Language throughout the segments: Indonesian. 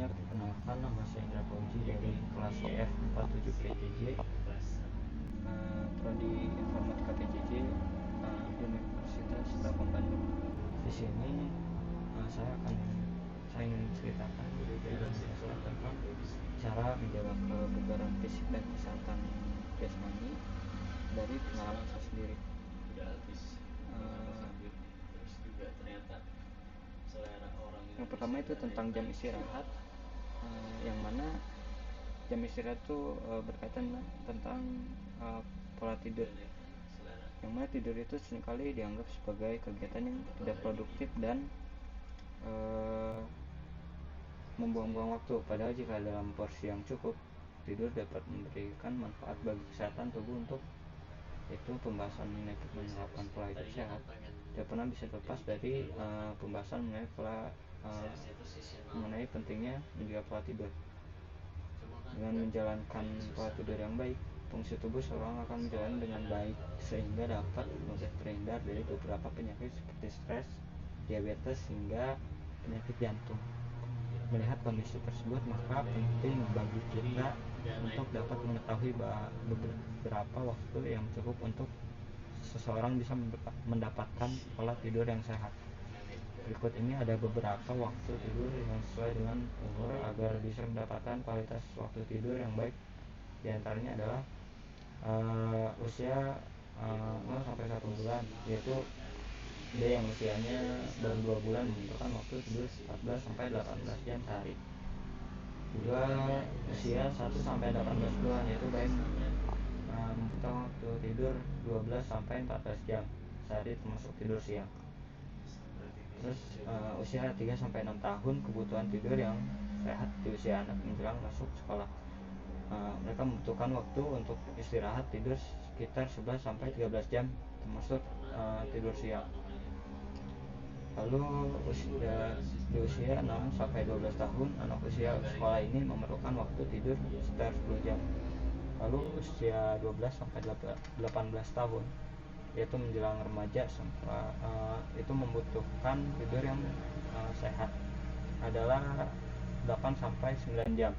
Perkenalkan, nama saya Indra Fauzi dari kelas CF 47 PJJ, Prodi Informatika PJJ, Universitas 8 Bandung. Di sini saya ingin menceritakan tentang cara menjaga kebugaran fisik dan kesehatan jasmani dari pengalaman saya sendiri. Yang pertama itu tentang jam istirahat, yang mana jam istirahat itu berkaitan tentang pola tidur, yang mana tidur itu seringkali dianggap sebagai kegiatan yang tidak produktif dan membuang-buang waktu. Padahal jika dalam porsi yang cukup, tidur dapat memberikan manfaat bagi kesehatan tubuh. Untuk itu, pembahasan mengenai menerapkan pola hidup sehat tidak pernah bisa lepas dari pembahasan mengenai pentingnya menjaga pola tidur. Dengan menjalankan pola tidur yang baik, fungsi tubuh seorang akan berjalan dengan baik, sehingga dapat mudah terhindar dari beberapa penyakit seperti stres, diabetes, hingga penyakit jantung. Melihat kondisi tersebut, maka penting bagi kita untuk dapat mengetahui beberapa waktu yang cukup untuk seseorang bisa mendapatkan pola tidur yang sehat. Berikut ini ada beberapa waktu tidur yang sesuai dengan umur agar bisa mendapatkan kualitas waktu tidur yang baik. Di antaranya adalah usia 0 sampai 1 bulan, yaitu dia yang usianya baru 2 bulan membutuhkan waktu tidur 14 sampai 18 jam sehari. Juga usia 1 sampai 18 bulan, yaitu bayi membutuhkan waktu tidur 12 sampai 14 jam sehari termasuk tidur siang. Terus usia 3 sampai 6 tahun, kebutuhan tidur yang sehat di usia anak menjelang masuk sekolah. Mereka membutuhkan waktu untuk istirahat tidur sekitar 11 sampai 13 jam termasuk tidur siang. Lalu di usia 6 sampai 12 tahun, anak usia sekolah ini memerlukan waktu tidur sekitar 10 jam. Lalu usia 12 sampai 18 tahun, yaitu menjelang remaja, itu membutuhkan tidur yang sehat adalah 8 sampai 9 jam.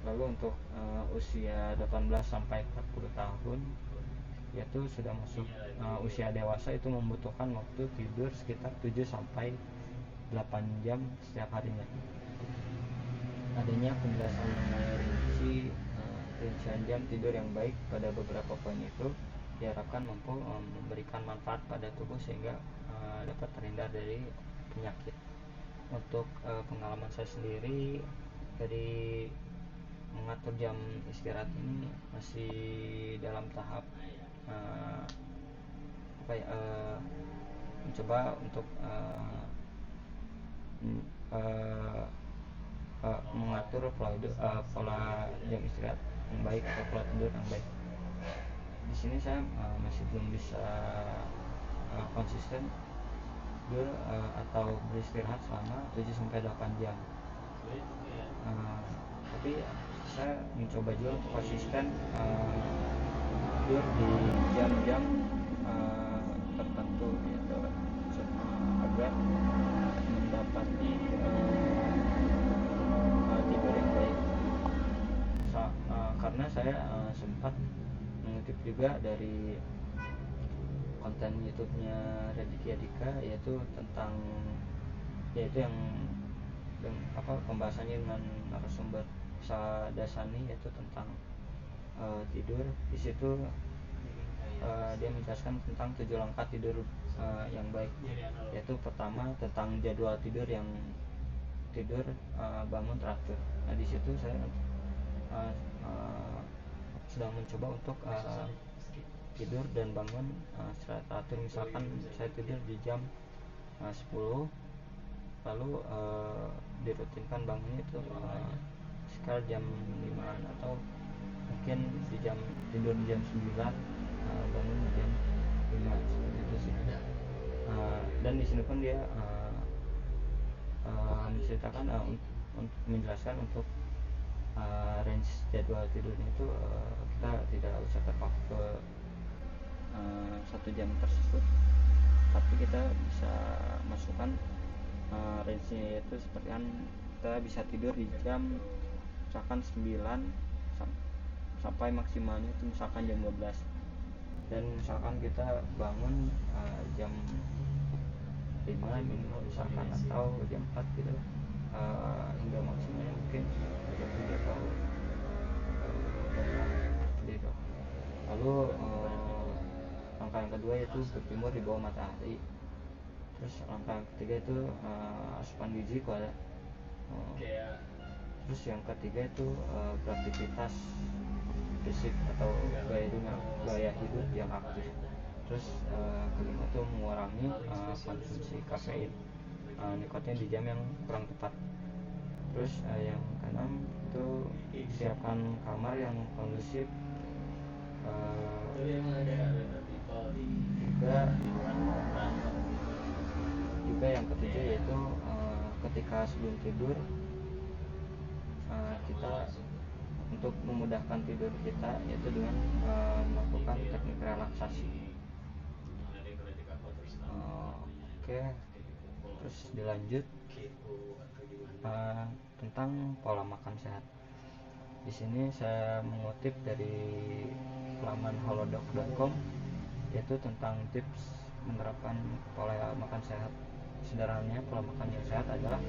Lalu untuk usia 18 sampai 40 tahun, yaitu sudah masuk usia dewasa, itu membutuhkan waktu tidur sekitar 7 sampai 8 jam setiap harinya. Adanya penjelasan mengenai rincian jam tidur yang baik pada beberapa poin itu diharapkan mampu memberikan manfaat pada tubuh sehingga dapat terhindar dari penyakit. Untuk pengalaman saya sendiri dari mengatur jam istirahat ini masih dalam tahap mencoba untuk mengatur pola jam istirahat yang baik atau pola tidur yang baik. Di sini saya masih belum bisa konsisten tidur atau beristirahat selama 7 sampai 8 jam. Tapi saya mencoba juga untuk konsisten tidur di jam-jam tertentu, yaitu agar mendapati tidur yang baik. Karena saya sempat mengutip juga dari konten YouTube-nya Raditya Dika, yaitu yang pembahasannya dengan narasumber Sadasani, yaitu tentang tidur. Di situ dia menjelaskan tentang 7 langkah tidur yang baik, yaitu pertama tentang jadwal tidur bangun teratur. Nah, di situ saya sedang mencoba untuk tidur dan bangun secara teratur. Misalkan saya tidur di jam 10, lalu dirutinkan bangunnya itu sekitar jam 5, atau mungkin tidur di jam 9, bangun jam 5, seperti itu sih. Dan di sini pun dia menceritakan menjelaskan untuk range jadwal tidurnya itu kita tidak usah terpaku ke 1 jam tersebut, tapi kita bisa masukkan range-nya, yaitu seperti kita bisa tidur di jam misalkan 9 sampai maksimalnya itu misalkan jam 12, dan misalkan kita bangun jam 5 minimal misalkan atau jam 4 gitu, hingga maksimalnya mungkin jam 3 atau gitu. Lalu langkah yang kedua yaitu berjemur di bawah matahari. Terus langkah yang ketiga itu asupan gizi kepada terus yang ketiga itu beraktivitas fisik atau gaya hidup yang aktif. Terus kelima itu mengurangi konsumsi kafein, nikotin di jam yang kurang tepat. Terus yang keenam itu siapkan kamar yang kondusif. Juga yang ketujuh yaitu ketika sebelum tidur kita untuk memudahkan tidur kita yaitu dengan melakukan teknik relaksasi. Oke, terus dilanjut tentang pola makan sehat. Di sini saya mengutip dari laman halodoc.com yaitu tentang tips menerapkan pola makan sehat. Sederhananya, pola makan yang sehat adalah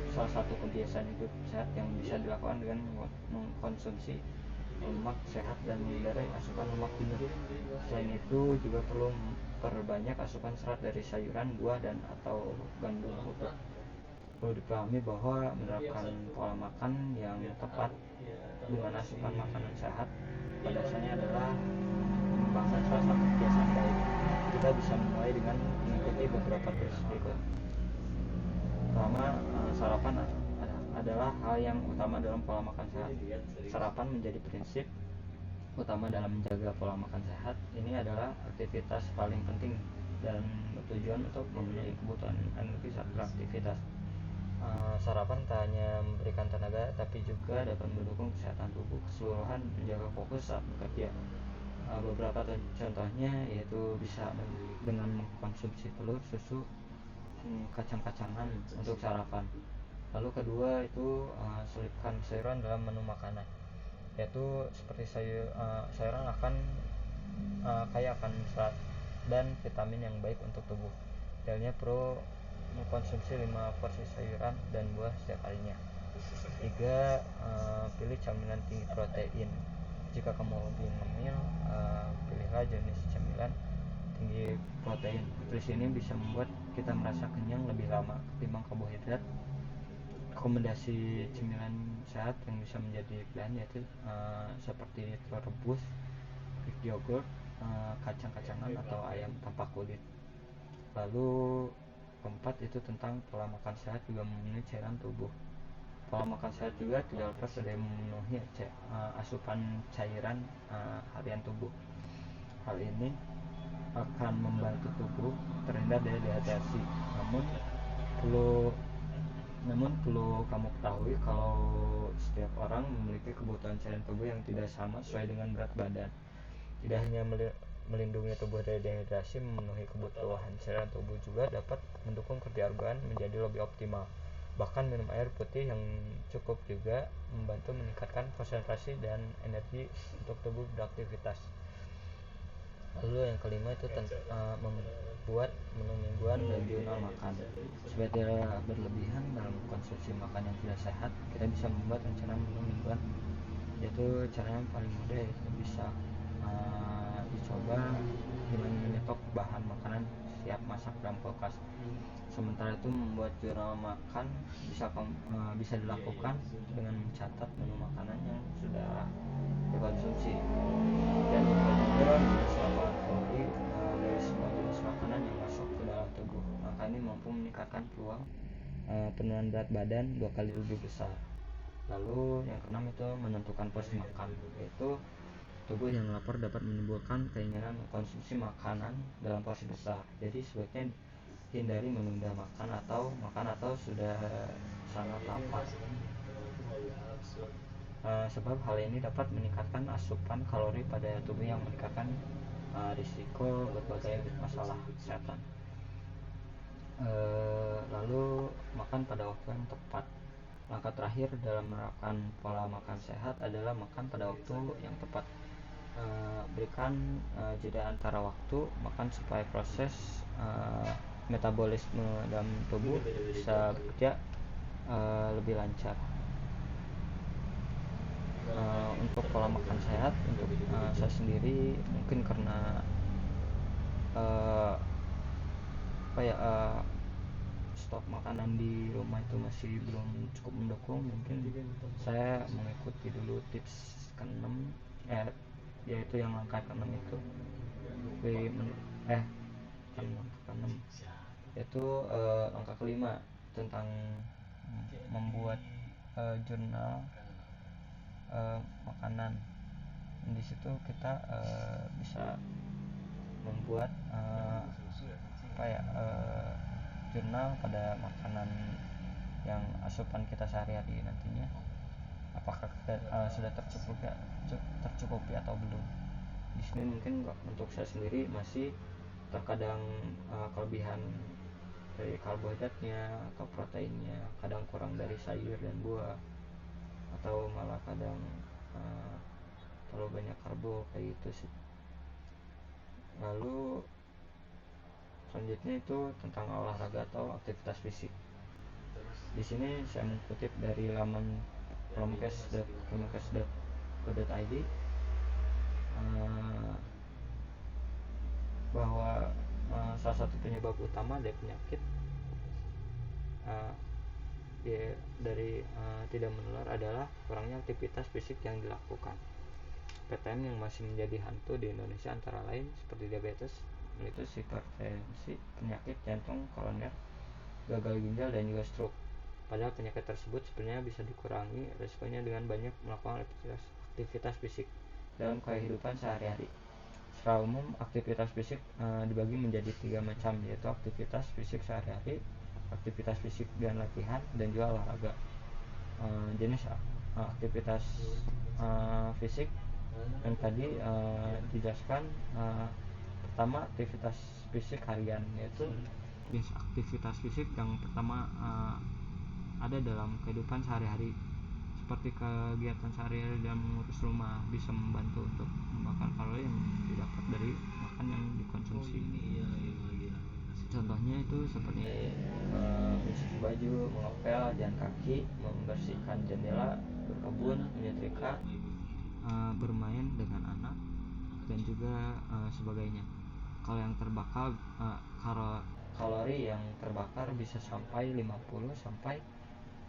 salah satu kebiasaan hidup sehat yang bisa dilakukan dengan mengkonsumsi lemak sehat dan menghindari asupan lemak jenuh. Selain itu juga perlu perbanyak asupan serat dari sayuran, buah, dan atau gandum utuh. Perlu dipahami bahwa menerapkan pola makan yang tepat dengan asupan makanan sehat pada dasarnya adalah mengembangkan salah satu kebiasaan baik. Kita bisa memulai dengan mengikuti beberapa tips berikut. Pertama, sarapan adalah hal yang utama dalam pola makan sehat. Sarapan menjadi prinsip utama dalam menjaga pola makan sehat. Ini adalah aktivitas paling penting dan bertujuan untuk memenuhi kebutuhan energi saat beraktivitas. Sarapan tak hanya memberikan tenaga tapi juga dapat mendukung kesehatan tubuh keseluruhan, menjaga fokus saat bekerja. Beberapa contohnya yaitu bisa dengan mengkonsumsi telur, susu, kacang-kacangan untuk sarapan. Lalu kedua itu selipkan sayuran dalam menu makanan, yaitu seperti sayuran akan kaya akan serat dan vitamin yang baik untuk tubuh. Idealnya perlu mengkonsumsi 5 porsi sayuran dan buah setiap harinya. 3. Pilih camilan tinggi protein. Jika kamu hobi ngemil, pilihlah jenis camilan tinggi protein. Nutrisi ini bisa membuat kita merasa kenyang lebih lama ketimbang karbohidrat. Rekomendasi cemilan sehat yang bisa menjadi pilihan yaitu seperti telur rebus, Greek yogurt, kacang-kacangan atau ayam tanpa kulit. Lalu keempat itu tentang pola makan sehat juga memenuhi cairan tubuh. Pola makan sehat juga tidak lepas dari memenuhi asupan cairan harian tubuh. Hal ini akan membantu tubuh terhindar dari dehidrasi. Namun perlu kamu ketahui kalau setiap orang memiliki kebutuhan cairan tubuh yang tidak sama sesuai dengan berat badan. Tidak hanya melindungi tubuh dari dehidrasi, memenuhi kebutuhan cairan tubuh juga dapat mendukung kerja organ menjadi lebih optimal. Bahkan minum air putih yang cukup juga membantu meningkatkan konsentrasi dan energi untuk tubuh beraktivitas. Lalu yang kelima itu membuat menu mingguan dan jurnal makan. Supaya tidak berlebihan dalam konsumsi makan yang tidak sehat, kita bisa membuat rencana menu mingguan, yaitu cara yang paling mudah yaitu bisa dicoba dengan menyetok bahan makanan siap masak dalam kulkas. Sementara itu membuat jurnal makan bisa dilakukan dengan mencatat menu makanan yang sudah dikonsumsi dan juga menulis laporan kalori dari semua jenis makanan yang masuk ke dalam tubuh. Maka ini mampu meningkatkan peluang penurunan berat badan 2 kali lebih besar. Lalu yang keenam itu menentukan porsi makan, yaitu tubuh yang lapar dapat menimbulkan keinginan mengkonsumsi makanan dalam porsi besar. Jadi sebaiknya hindari menunda makan atau sudah sangat lapar. Sebab hal ini dapat meningkatkan asupan kalori pada tubuh yang meningkatkan risiko berbagai masalah kesehatan. Lalu makan pada waktu yang tepat. Langkah terakhir dalam menerapkan pola makan sehat adalah makan pada waktu yang tepat. Berikan jeda antara waktu makan supaya proses metabolisme dalam tubuh bisa bekerja lebih lancar. Untuk pola makan sehat untuk saya sendiri mungkin karena stok makanan di rumah itu masih belum cukup mendukung, mungkin saya mengikuti dulu tips ke-6, yaitu yang langkah ke-6 itu ke-6 yaitu langkah ke-5 tentang membuat jurnal makanan. Di situ kita bisa membuat jurnal pada makanan yang asupan kita sehari-hari nantinya, apakah sudah tercukupi atau belum. Di sini mungkin untuk saya sendiri masih terkadang kelebihan dari karbohidratnya atau proteinnya, kadang kurang dari sayur dan buah, atau malah kadang terlalu banyak karbo kayak gitu sih. Lalu selanjutnya itu tentang olahraga atau aktivitas fisik. Di sini saya mengutip dari laman promkes.co.id bahwa salah satu penyebab utama dari penyakit tidak menular adalah kurangnya aktivitas fisik yang dilakukan. PTM yang masih menjadi hantu di Indonesia antara lain seperti diabetes, mellitus, hipertensi, penyakit jantung koroner, gagal ginjal, dan juga stroke. Padahal penyakit tersebut sebenarnya bisa dikurangi resikonya dengan banyak melakukan aktivitas fisik dalam kehidupan sehari-hari. Secara umum, aktivitas fisik dibagi menjadi 3 macam, yaitu aktivitas fisik sehari-hari, aktivitas fisik dan latihan, dan juga olahraga. Jenis aktivitas fisik yang tadi dijelaskan, pertama aktivitas fisik harian, yaitu jenis aktivitas fisik yang pertama ada dalam kehidupan sehari-hari, seperti kegiatan sehari-hari dalam mengurus rumah bisa membantu untuk membakar kalori yang didapat dari makan yang dikonsumsi. Contohnya itu seperti mencuci baju, mengepel, jalan kaki, membersihkan jendela, berkebun, menyetrika, bermain dengan anak, dan juga sebagainya. Kalau yang terbakar kalori yang terbakar bisa sampai 50 sampai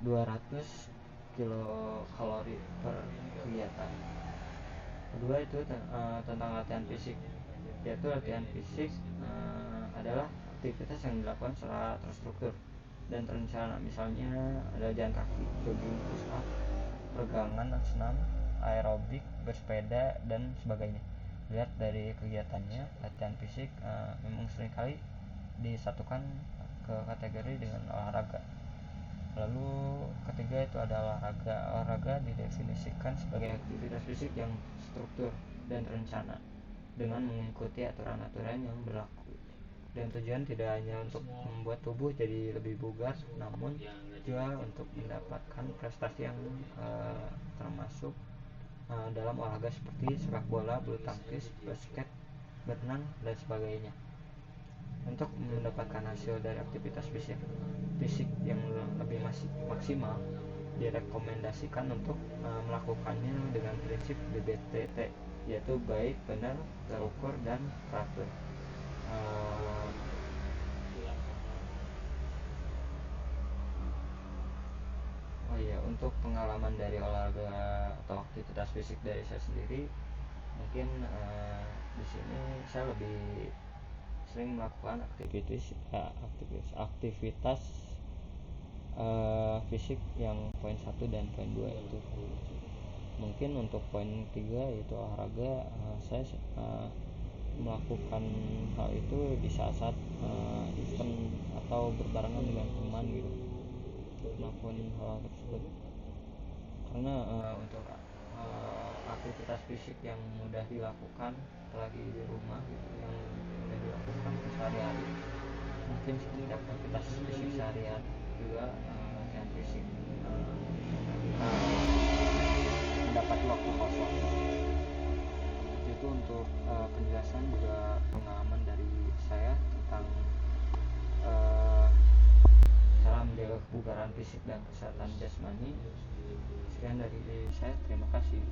200 kilokalori per kegiatan. Kedua itu tentang latihan fisik, yaitu latihan fisik adalah aktivitas yang dilakukan secara terstruktur dan terencana. Misalnya ada jalan kaki, jogging, push up, peregangan, senam, aerobik, bersepeda, dan sebagainya. Lihat dari kegiatannya, latihan fisik memang seringkali disatukan ke kategori dengan olahraga. Lalu ketiga itu ada olahraga. Olahraga didefinisikan sebagai aktivitas fisik yang struktur dan terencana dengan mengikuti aturan-aturan yang berlaku, dan tujuan tidak hanya untuk membuat tubuh jadi lebih bugar, namun juga untuk mendapatkan prestasi yang termasuk dalam olahraga seperti sepak bola, bulu tangkis, basket, berenang, dan sebagainya. Untuk mendapatkan hasil dari aktivitas fisik yang lebih maksimal, direkomendasikan untuk melakukannya dengan prinsip BBTT, yaitu baik, benar, terukur, dan teratur. Untuk pengalaman dari olahraga atau aktivitas fisik dari saya sendiri, mungkin di sini saya lebih sering melakukan aktivitas fisik yang poin 1 dan poin 2 itu. Mungkin untuk poin 3 yaitu olahraga, saya melakukan hal itu di saat-saat event atau berbarengan dengan teman gitu, untuk melakukan hal tersebut. Karena untuk aktivitas fisik yang mudah dilakukan apalagi di rumah gitu, yang mudah dilakukan sehari-hari, mungkin seperti aktivitas fisik seharian juga latihan fisik untuk penjelasan juga pengalaman dari saya tentang cara menjaga kebugaran fisik dan kesehatan jasmani. Sekian dari saya, terima kasih.